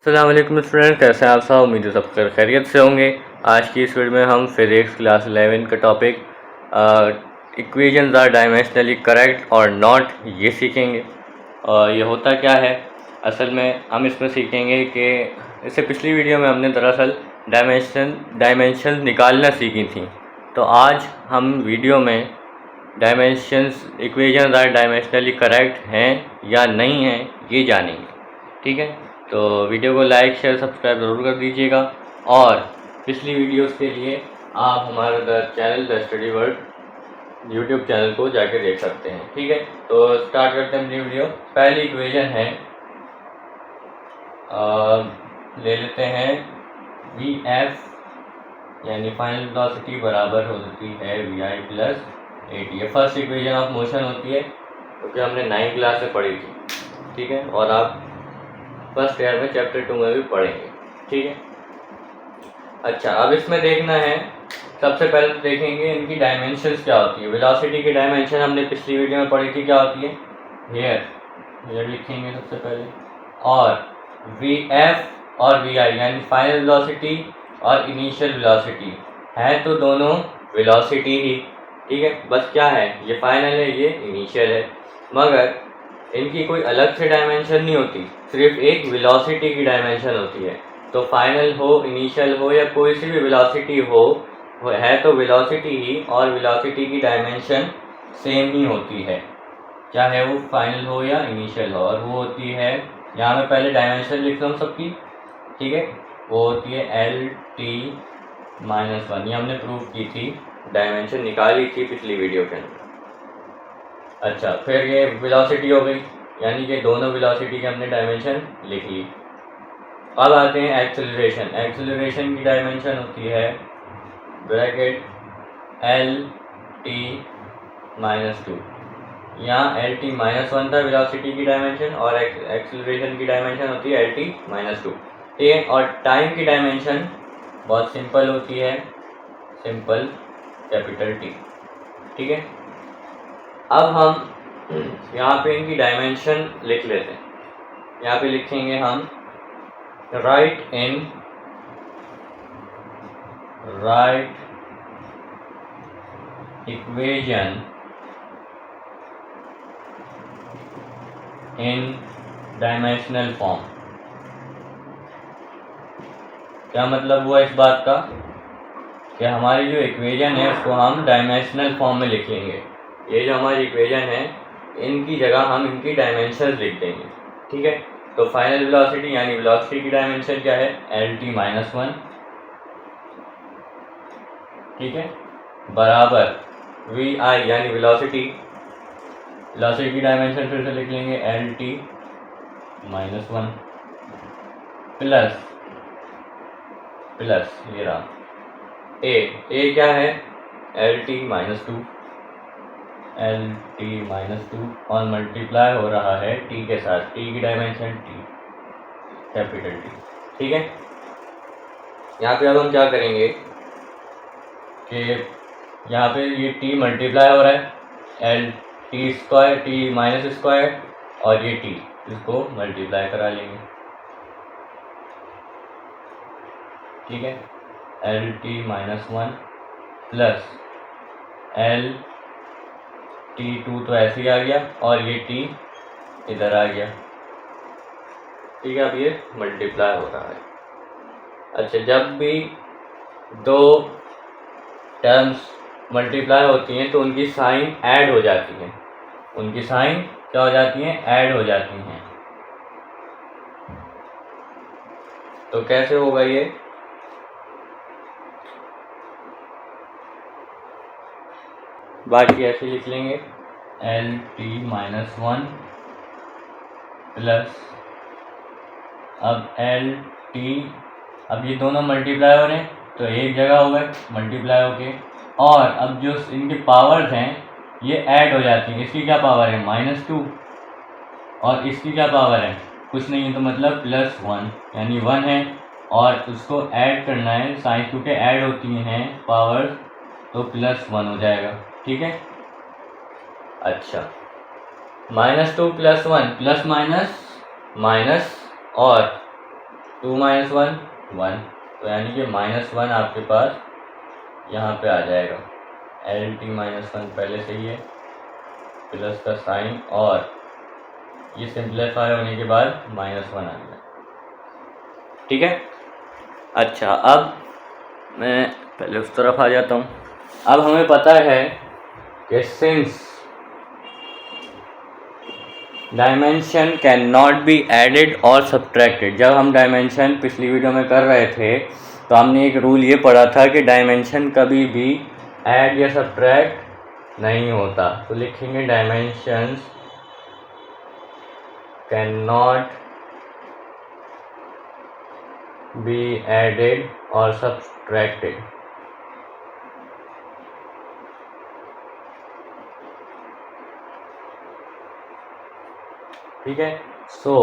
अस्सलाम वालेकुम स्टूडेंट, कैसे हैं आप सब। उम्मीद है सब खैरियत से होंगे। आज की इस वीडियो में हम फिजिक्स क्लास 11 का topic equations are dimensionally correct और नॉट ये सीखेंगे। ये होता क्या है, असल में हम इसमें सीखेंगे कि इससे पिछली वीडियो में हमने दरअसल डायमेंशन निकालना सीखी थी। तो आज हम वीडियो में dimensions equations are dimensionally correct हैं या नहीं हैं ये जानेंगे। ठीक है, तो वीडियो को लाइक शेयर सब्सक्राइब ज़रूर कर दीजिएगा और पिछली वीडियोस के लिए आप हमारा channel the study world YouTube channel को जाकर देख सकते हैं। ठीक है, तो स्टार्ट करते हैं अपनी वीडियो। पहली इक्वेशन है, ले लेते हैं वी एफ यानी फाइनल वेलोसिटी बराबर होती है V I plus A T. ये फर्स्ट इक्वेशन ऑफ मोशन होती है क्योंकि हमने 9th क्लास से पढ़ी थी। ठीक है, और आप फर्स्ट ईयर में चैप्टर 2 में भी पढ़ेंगे। ठीक है, अच्छा अब इसमें देखना है, सबसे पहले तो देखेंगे इनकी डायमेंशंस क्या होती है। वेलोसिटी की डायमेंशन हमने पिछली वीडियो में पढ़ी थी, क्या होती है, हियर लिखेंगे सबसे पहले। और वी एफ और वी आई यानी फाइनल वेलोसिटी और इनिशियल वेलोसिटी है तो दोनों वेलोसिटी ही। ठीक है, बस क्या है, ये फाइनल है ये इनिशियल है, मगर इनकी कोई अलग से डायमेंशन नहीं होती, सिर्फ एक वेलोसिटी की डायमेंशन होती है। तो फाइनल हो इनिशियल हो या कोई सी भी वेलोसिटी हो, है तो वेलोसिटी ही, और वेलोसिटी की डायमेंशन सेम ही होती है, चाहे वो फाइनल हो या इनिशियल हो। और वो होती है, यहाँ मैं पहले डायमेंशन लिख रहा हूँ सबकी। ठीक है, वो होती है एल टी माइनस वन। ये हमने प्रूव की थी, डायमेंशन निकाली थी पिछली वीडियो के अंदर। अच्छा, फिर ये वेलोसिटी हो गई, यानी कि दोनों वेलोसिटी के हमने डायमेंशन लिख ली। अब आते हैं एक्सेलरेशन। एक्सेलरेशन की डायमेंशन होती है bracket L T minus two. यहाँ एल टी माइनस वन था वेलोसिटी की डायमेंशन, और एक्सेलरेशन की डायमेंशन होती है एल टी माइनस टू। ठीक है, और टाइम की डायमेंशन बहुत सिंपल होती है, सिंपल कैपिटल टी। ठीक है, अब हम यहाँ पे इनकी डायमेंशन लिख लेते हैं। यहाँ पे लिखेंगे हम right equation in dimensional form. क्या मतलब हुआ इस बात का कि हमारी जो इक्वेशन है उसको हम डायमेंशनल फॉर्म में लिख लेंगे। ये जो हमारी इक्वेशन है, इनकी जगह हम इनकी डायमेंशंस लिख देंगे। ठीक है, तो फाइनल वेलोसिटी यानी वेलोसिटी की डायमेंशन क्या है, एल टी माइनस वन। ठीक है, बराबर वी आई यानी वेलोसिटी की डायमेंशन फिर से लिख लेंगे L T minus one plus ये रहा ए क्या है, L T minus two. L T minus two और मल्टीप्लाई हो रहा है टी के साथ, टी की डायमेंशन टी कैपिटल टी। ठीक है, यहाँ पे अब हम क्या करेंगे कि यहाँ पे ये टी मल्टीप्लाई हो रहा है, L T square T minus square, और ये टी इसको मल्टीप्लाई करा लेंगे। ठीक है, L T minus one plus L T two तो ऐसे ही आ गया, और ये टी इधर आ गया। ठीक है, अब ये मल्टीप्लाई हो रहा है। अच्छा, जब भी दो टर्म्स मल्टीप्लाई होती हैं तो उनकी साइन ऐड हो जाती है। उनकी साइन क्या हो जाती हैं, ऐड हो जाती हैं। तो कैसे होगा ये, बाकी ऐसे लिख लेंगे L T minus one plus अब एल टी, अब ये दोनों मल्टीप्लाई हो रहे हैं तो एक जगह हो गए मल्टीप्लाई होके, और अब जो इनके पावर्स हैं ये ऐड हो जाती हैं। इसकी क्या पावर है, माइनस टू, और इसकी क्या पावर है, कुछ नहीं है, तो मतलब प्लस वन, यानी वन है, और उसको ऐड करना है, साइन क्योंकि ऐड होती हैं पावर, तो प्लस वन हो जाएगा। ठीक है, अच्छा, minus two plus one, plus minus minus, और 2 माइनस 1 1, तो यानी कि -1 आपके पास यहाँ पे आ जाएगा। एल टी -1 पहले से ही है, प्लस का साइन, और ये सिंप्लीफाई होने के बाद -1 आ गया। ठीक है। अच्छा, अब मैं पहले उस तरफ आ जाता हूँ। अब हमें पता है कि since dimension can not be added और सब्ट्रैक्टेड, जब हम डायमेंशन पिछली वीडियो में कर रहे थे तो हमने एक रूल ये पढ़ा था कि डायमेंशन कभी भी ऐड या सब्ट्रैक्ट नहीं होता। तो लिखेंगे dimensions can not be added और सब्ट्रैक्टेड। ठीक है। सो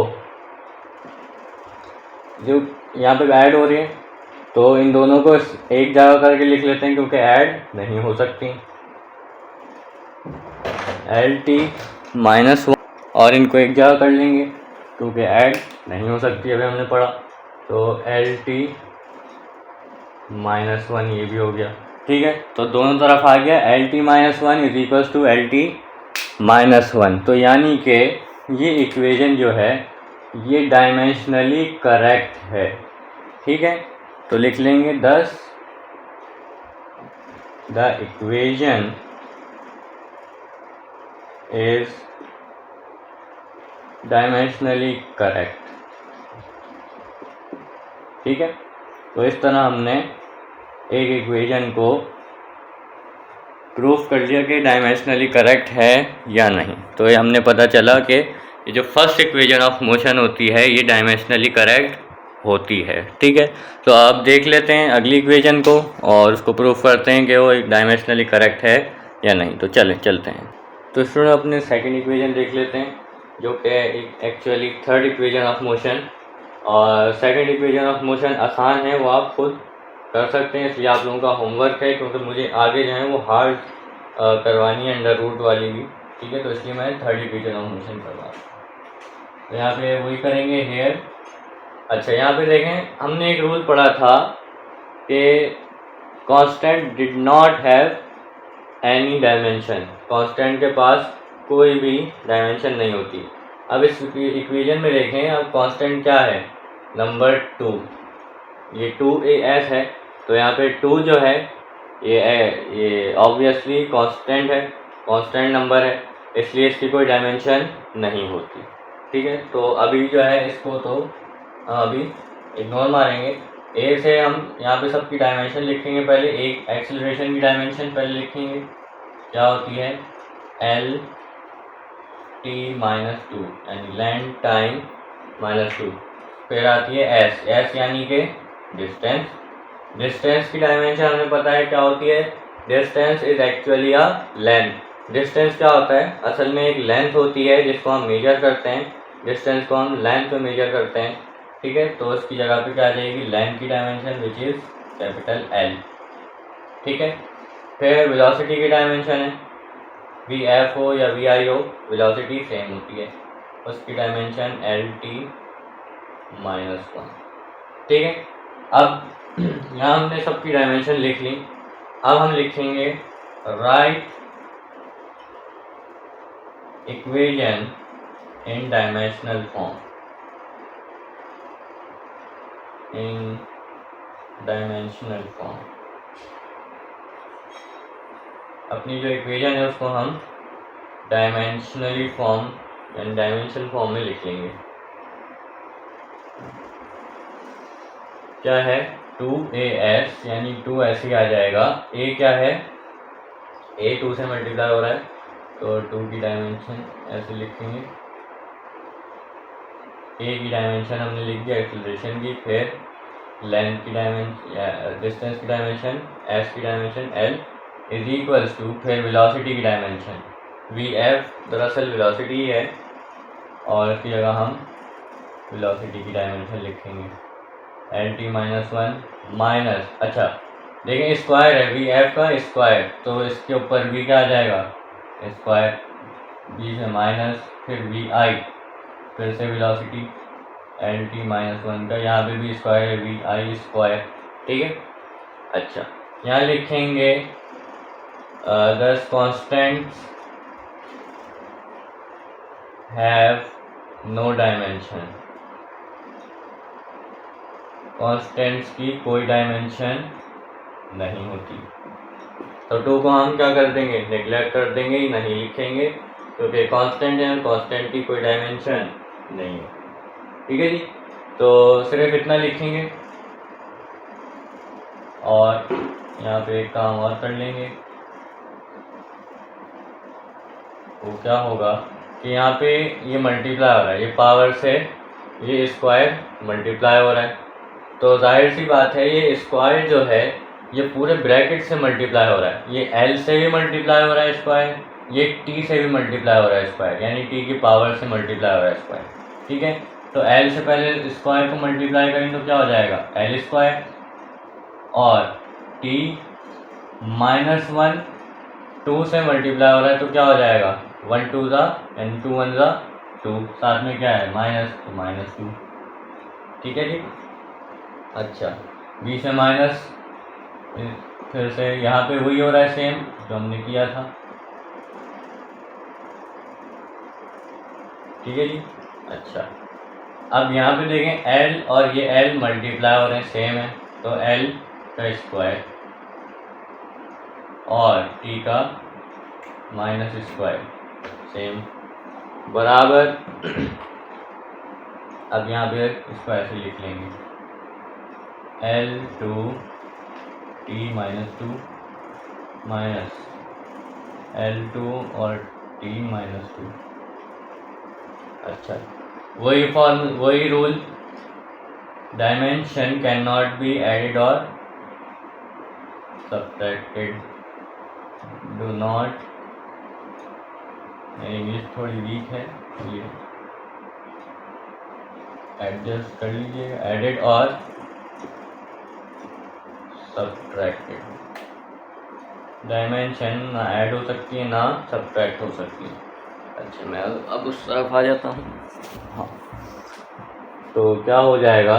जो यहाँ पे ऐड हो रही है तो इन दोनों को एक जगह करके लिख लेते हैं, क्योंकि ऐड नहीं हो सकती। एल टी -1, और इनको एक जगह कर लेंगे क्योंकि ऐड नहीं हो सकती, अभी हमने पढ़ा। तो एल टी -1 ये भी हो गया। ठीक है, तो दोनों तरफ आ गया। L T -1 is equals to L T -1। तो यानी कि ये इक्वेशन जो है ये डायमेंशनली करेक्ट है। ठीक है, तो लिख लेंगे दस the equation is dimensionally correct. ठीक है, तो इस तरह हमने एक इक्वेशन को प्रूफ कर लिया कि डायमेंशनली करेक्ट है या नहीं। तो ये हमने पता चला कि ये जो फर्स्ट इक्वेशन ऑफ मोशन होती है ये डायमेंशनली करेक्ट होती है। ठीक है, तो अब देख लेते हैं अगली इक्वेशन को और उसको प्रूफ करते हैं कि वो डायमेंशनली करेक्ट है या नहीं। तो चलते हैं। तो स्टूडेंट अपने सेकंड इक्वेशन देख लेते हैं, जो कि actually third equation of motion. और सेकंड इक्वेशन ऑफ मोशन आसान है, वो आप खुद कर सकते हैं, इसलिए आप लोगों का होमवर्क है, क्योंकि मुझे आगे जो है वो हार्ड करवानी है, अंडर रूट वाली भी। ठीक है, तो इसलिए मैं थर्ड इक्वेशन ऑफ मोशन करवा रहा हूँ। तो यहाँ पे वही करेंगे हेयर। अच्छा, यहाँ पे देखें, हमने एक रूल पढ़ा था कि constant did not have any dimension. Constant के पास कोई भी डायमेंशन नहीं होती। अब इस इक्वेशन में देखें, अब कांस्टेंट क्या है, नंबर 2। ये 2as है, तो यहाँ पे 2 जो है ये ऑब्वियसली कांस्टेंट है, कांस्टेंट नंबर है, इसलिए इसकी कोई डायमेंशन नहीं होती। ठीक है, तो अभी जो है इसको तो अभी इग्नोर मारेंगे। ए से हम यहाँ पे सबकी डायमेंशन लिखेंगे। पहले एक एक्सेलरेशन की डायमेंशन पहले लिखेंगे, क्या होती है, एल टी -2 यानी लैंड टाइम -2। फिर आती है एस, एस यानी कि डिस्टेंस। डिस्टेंस की डायमेंशन हमें पता है क्या होती है, distance is actually a length. Distance क्या होता है, असल में एक लेंथ होती है जिसको हम मेजर करते हैं, डिस्टेंस को हम लेंथ पे मेजर करते हैं। ठीक है, तो इसकी जगह पे क्या आ जाएगी, लेंथ की dimension which is capital L. ठीक है, फिर वेलोसिटी की डायमेंशन है, वी एफ हो या वी आई हो, वेलोसिटी सेम होती है, उसकी डायमेंशन एल टी -1। ठीक है, अब यहाँ हमने सबकी डायमेंशन लिख ली। अब हम लिखेंगे right equation in dimensional form. In dimensional form अपनी जो इक्वेशन है उसको हम डायमेंशनली फॉर्म यानी डायमेंशनल फॉर्म में लिख लेंगे। क्या है, 2as यानी 2 ऐसे ही आ जाएगा। a क्या है, a 2 से मल्टीप्लाई हो रहा है, तो 2 की डायमेंशन ऐसे लिखेंगे। a की डायमेंशन हमने लिख दिया एक्सेलरेशन की, फिर लेंथ की डायमेंशन या डिस्टेंस की डायमेंशन, s की dimension l is equals to, फिर वेलोसिटी की डायमेंशन vf दरअसल वेलोसिटी है और इसकी जगह हम वेलोसिटी की डायमेंशन लिखेंगे एल टी -1 माइनस, अच्छा देखें स्क्वायर है वी एफ का स्क्वायर, तो इसके ऊपर वी क्या आ जाएगा, स्क्वायर, बी से माइनस, फिर वी आई, फिर से velocity, L T minus one का, यहाँ पे भी स्क्वायर है वी आई स्क्वायर, ठीक है। अच्छा, यहाँ लिखेंगे thus constants have no dimension, constants की कोई डायमेंशन नहीं होती। तो 2 को हम क्या कर देंगे, नेग्लेक्ट कर देंगे, नहीं लिखेंगे, क्योंकि कांस्टेंट है, कांस्टेंट की कोई डायमेंशन नहीं है, ठीक है जी। तो सिर्फ इतना लिखेंगे और यहाँ पे एक काम और कर लेंगे। वो क्या होगा कि यहाँ पे ये मल्टीप्लाई हो रहा है, ये पावर से ये स्क्वायर मल्टीप्लाई हो रहा है, तो जाहिर सी बात है ये स्क्वायर जो है ये पूरे ब्रैकेट से मल्टीप्लाई हो रहा है, ये एल से भी मल्टीप्लाई हो रहा है स्क्वायर, ये टी से भी मल्टीप्लाई हो रहा है स्क्वायर, यानी टी की पावर से मल्टीप्लाई हो रहा है स्क्वायर, ठीक है। तो एल से पहले स्क्वायर को मल्टीप्लाई करें तो क्या हो जाएगा, एल स्क्वायर, और टी माइनस वन 2 से मल्टीप्लाई हो रहा है तो क्या हो जाएगा, 1 2 ज़ा यानी 2 1 ज़ा 2, साथ में क्या है माइनस, तो माइनस 2, ठीक है जी। अच्छा, बी से माइनस, फिर से यहाँ पे वही हो रहा है सेम जो हमने किया था, ठीक है जी। अच्छा, अब यहाँ पे देखें एल और ये एल मल्टीप्लाई हो रहे हैं, सेम है, तो एल का स्क्वायर और टी का माइनस स्क्वायर सेम बराबर। अब यहाँ पे इसको ऐसे लिख लेंगे, L two T minus 2 minus L two और टी माइनस 2। अच्छा, वही rule, dimension can not be added और सब्ट्रैक्टेड, डू नॉट, इंग्लिश थोड़ी वीक है ये एडजस्ट कर लीजिएगा, एडेड और सब्ट्रैक्टेड, डायमेंशन ना ऐड हो सकती है ना सब्ट्रैक्ट हो सकती है। अच्छा, मैं अब उस तरफ आ जाता हूँ। हाँ, तो क्या हो जाएगा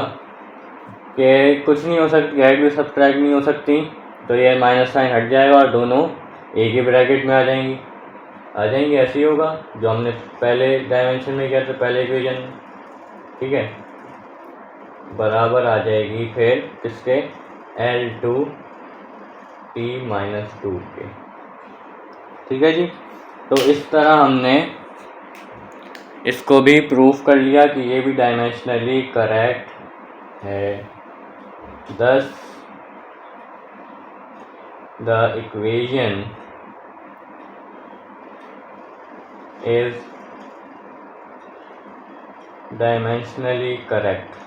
कि कुछ नहीं हो सकती, ऐड भी सब्ट्रैक्ट नहीं हो सकती, तो ये माइनस साइन हट जाएगा और दोनों एक ही ब्रैकेट में आ जाएंगी, ऐसे ही होगा जो हमने पहले डायमेंशन में किया था, पहले इक्वेशन में, ठीक है, बराबर आ जाएगी फिर किसके, एल टू टी माइनस 2 के, ठीक है जी। तो इस तरह हमने इसको भी प्रूफ कर लिया कि ये भी डायमेंशनली करेक्ट है। Thus the equation is dimensionally correct.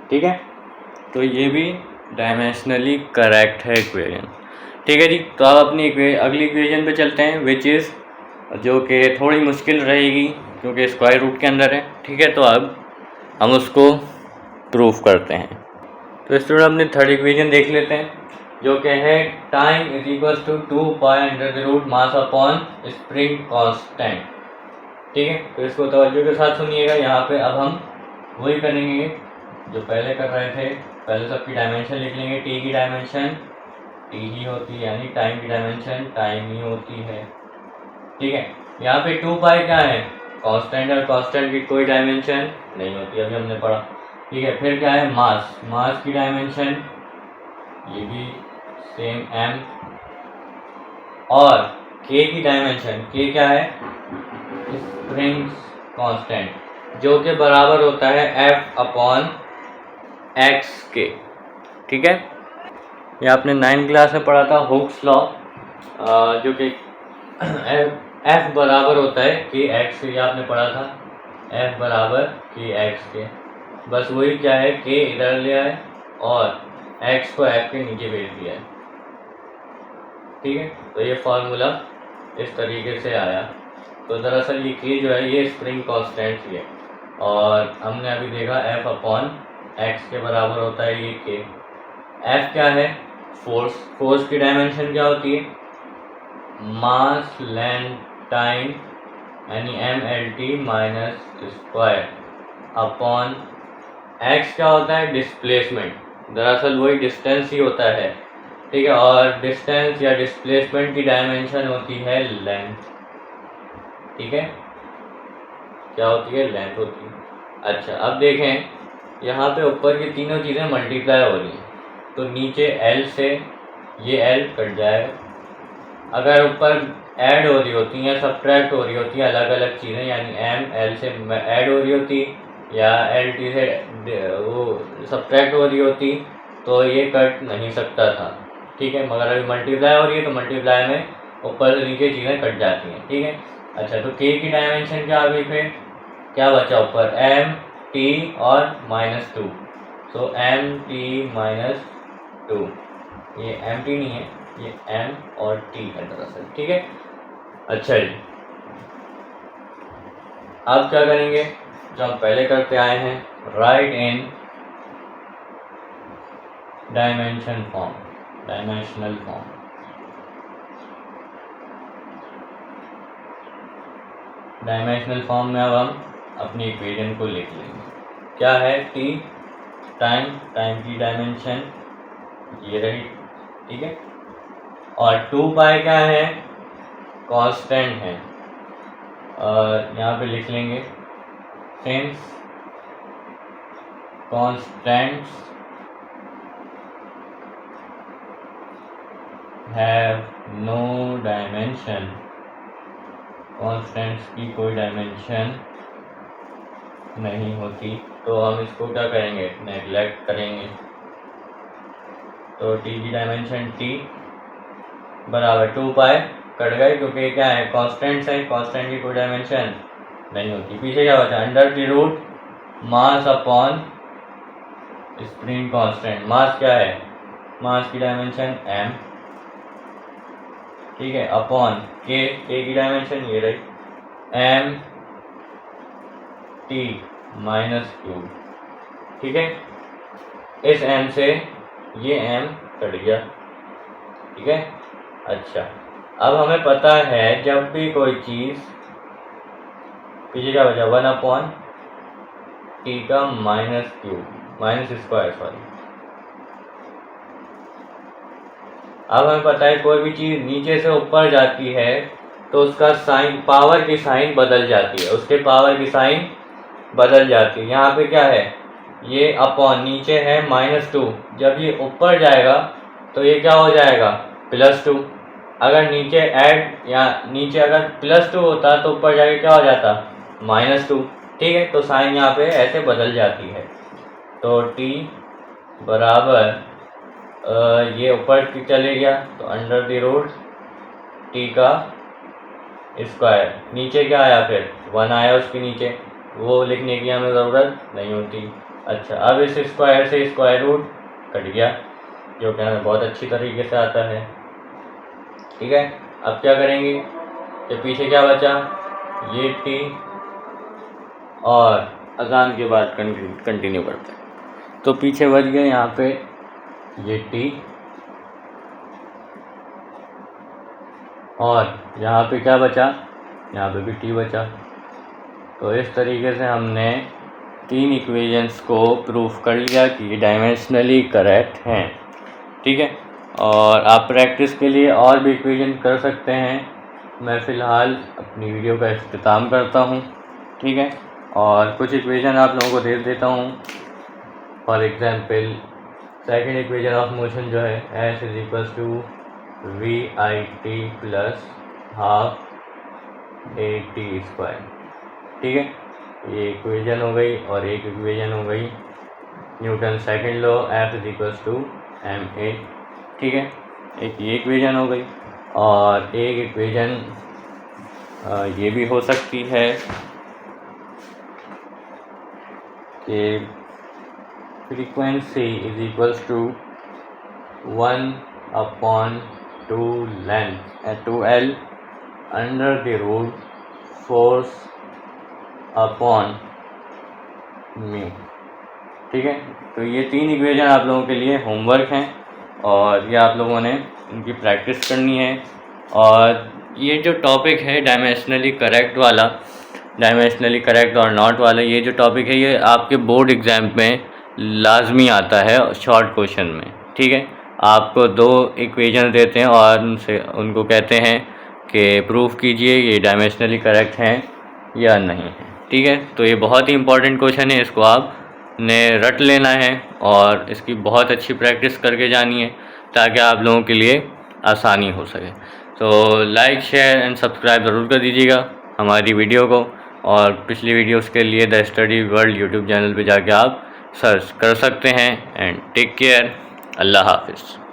ठीक है, तो ये भी डायमेंशनली करेक्ट है इक्वेशन, ठीक है जी। तो अब अपनी अगली इक्वेशन पे चलते हैं, विच इज़ जो कि थोड़ी मुश्किल रहेगी क्योंकि स्क्वायर रूट के अंदर है, ठीक है। तो अब हम उसको प्रूफ करते हैं। तो स्टूडेंट अपनी थर्ड इक्वेशन देख लेते हैं, जो कि है time is equals to 2 pi under the root mass upon spring constant, ठीक है। तो इसको तवज्जो के साथ सुनिएगा। यहाँ पे अब हम वही करेंगे जो पहले कर रहे थे, पहले सबकी डायमेंशन लिख लेंगे। टी की डायमेंशन टी ही होती है, यानी टाइम की डायमेंशन टाइम ही होती है, ठीक है। यहाँ पे 2 पाई क्या है, कांस्टेंट, और कांस्टेंट की कोई डायमेंशन नहीं होती, अभी हमने पढ़ा, ठीक है। फिर क्या है, मास की डायमेंशन, ये भी सेम m, और k की डायमेंशन, k क्या है, स्प्रिंग कांस्टेंट, जो कि बराबर होता है F अपॉन एक्स के, ठीक है। ये आपने 9th क्लास में पढ़ा था हुक्स लॉ, जो कि F बराबर होता है कि एक्स, ये आपने पढ़ा था, F बराबर कि एक्स के, बस वही क्या है, k इधर लिया है और x को F के नीचे भेज दिया है, ठीक है। तो ये फार्मूला इस तरीके से आया। तो दरअसल ये k जो है ये स्प्रिंग कांस्टेंट है, और हमने अभी देखा F अपॉन एक्स के बराबर होता है ये k। F क्या है, फोर्स की डायमेंशन क्या होती है, मास लेंथ टाइम यानी MLT minus square upon x क्या होता है, डिस्प्लेसमेंट, दरअसल वही डिस्टेंस ही होता है, ठीक है। और डिस्टेंस या डिस्प्लेसमेंट की डायमेंशन होती है लेंथ, ठीक है, क्या होती है, लेंथ होती है। अच्छा अब देखें यहाँ पे ऊपर की तीनों चीज़ें मल्टीप्लाई हो रही हैं, तो नीचे L से ये L कट जाएगा। अगर ऊपर ऐड हो रही होती हैं, सब्ट्रैक्ट हो रही होती हैं अलग अलग चीज़ें, यानी M L से ऐड हो रही होती या LT से वो सब्ट्रैक्ट हो रही होती, तो ये कट नहीं सकता था, ठीक है। मगर अभी मल्टीप्लाई हो रही है तो मल्टीप्लाई में ऊपर से नीचे चीज़ें कट जाती हैं, ठीक है। अच्छा तो K की डायमेंशन क्या आ गई, फिर क्या बचा ऊपर, M T और -2, सो M T -2, ये M T नहीं है, ये M और T है दरअसल, ठीक है। अच्छा जी अब क्या करेंगे, जो हम पहले करते आए हैं, right in dimension form, dimensional form. Dimensional form में अब हम अपनी इक्वेशन को लिख लेंगे, क्या है, T टाइम की डायमेंशन ये रही, ठीक है। और 2 पाई क्या है, कांस्टेंट है, और यहाँ पे लिख लेंगे since constants have no dimension, constants की कोई डायमेंशन नहीं होती, तो हम इसको क्या करेंगे, नेगलेक्ट करेंगे। तो T की डायमेंशन T बराबर 2 पाई कट गए, क्योंकि क्या है, कांस्टेंट्स है, कांस्टेंट की कोई डायमेंशन नहीं होती। पीछे क्या बचा, under the root mass upon spring constant, mass क्या है, मास की डायमेंशन M, ठीक है, अपॉन K की डायमेंशन ये रही M T -Q, ठीक है। इस M से ये M कट गया, ठीक है। अच्छा अब हमें पता है जब भी कोई चीज़, पीछे क्या बचा, 1 अपॉन T का -Q माइनस स्क्वायर, सॉरी। अब हमें पता है कोई भी चीज़ नीचे से ऊपर जाती है तो उसका साइन, पावर की साइन बदल जाती है, उसके पावर की साइन बदल जाती है। यहाँ पे क्या है, ये अपॉन नीचे है -2, जब ये ऊपर जाएगा तो ये क्या हो जाएगा, +2। अगर नीचे ऐड या नीचे अगर +2 होता तो ऊपर जाके क्या हो जाता, -2, ठीक है। तो साइन यहाँ पे ऐसे बदल जाती है। तो T बराबर ये ऊपर चले गया तो अंडर द रूट T का स्क्वायर, नीचे क्या आया, फिर 1 आया उसके नीचे, वो लिखने की हमें ज़रूरत नहीं होती। अच्छा अब इस स्क्वायर से स्क्वायर रूट कट गया, जो कि हमें बहुत अच्छी तरीके से आता है, ठीक है। अब क्या करेंगे, कि पीछे क्या बचा, ये T, और अजान के बाद कंटिन्यू करते हैं। तो पीछे बच गए यहाँ पे ये T, और यहाँ पे क्या बचा, यहाँ पे भी T बचा। तो इस तरीके से हमने 3 इक्वेशंस को प्रूफ कर लिया कि ये डायमेंशनली करेक्ट हैं, ठीक है। और आप प्रैक्टिस के लिए और भी इक्वेशन कर सकते हैं। मैं फ़िलहाल अपनी वीडियो का इख्तिताम करता हूँ, ठीक है। और कुछ इक्वेशन आप लोगों को दे देता हूँ। For example second equation of motion जो है, S = VIT + ½ AT², ठीक है। ये इक्वेशन हो गई, और एक इक्वेशन हो गई Newton second law, F = ma, ठीक है। एक ये इक्वेशन हो गई, और एक इक्वेशन ये भी हो सकती है कि frequency = 1/2 length 2L under the root force upon me, ठीक है। तो ये 3 इक्वेशन आप लोगों के लिए होमवर्क हैं, और ये आप लोगों ने इनकी प्रैक्टिस करनी है। और ये जो टॉपिक है डायमेंशनली करेक्ट वाला, डायमेंशनली करेक्ट और नॉट वाला, ये जो टॉपिक है ये आपके बोर्ड एग्ज़ाम में लाजमी आता है शॉर्ट क्वेश्चन में। ठीक है, आपको 2 इक्वेशन देते हैं और उनको कहते हैं कि प्रूफ कीजिए ये डायमेंशनली करेक्ट हैं या नहीं है। ठीक है, तो ये बहुत ही इंपॉर्टेंट क्वेश्चन है, इसको आपने रट लेना है और इसकी बहुत अच्छी प्रैक्टिस करके जानी है ताकि आप लोगों के लिए आसानी हो सके। तो लाइक शेयर एंड सब्सक्राइब ज़रूर कर दीजिएगा हमारी वीडियो को, और पिछली वीडियोस के लिए the study world YouTube channel पे जाके आप सर्च कर सकते हैं। एंड टेक केयर, अल्लाह हाफिज़।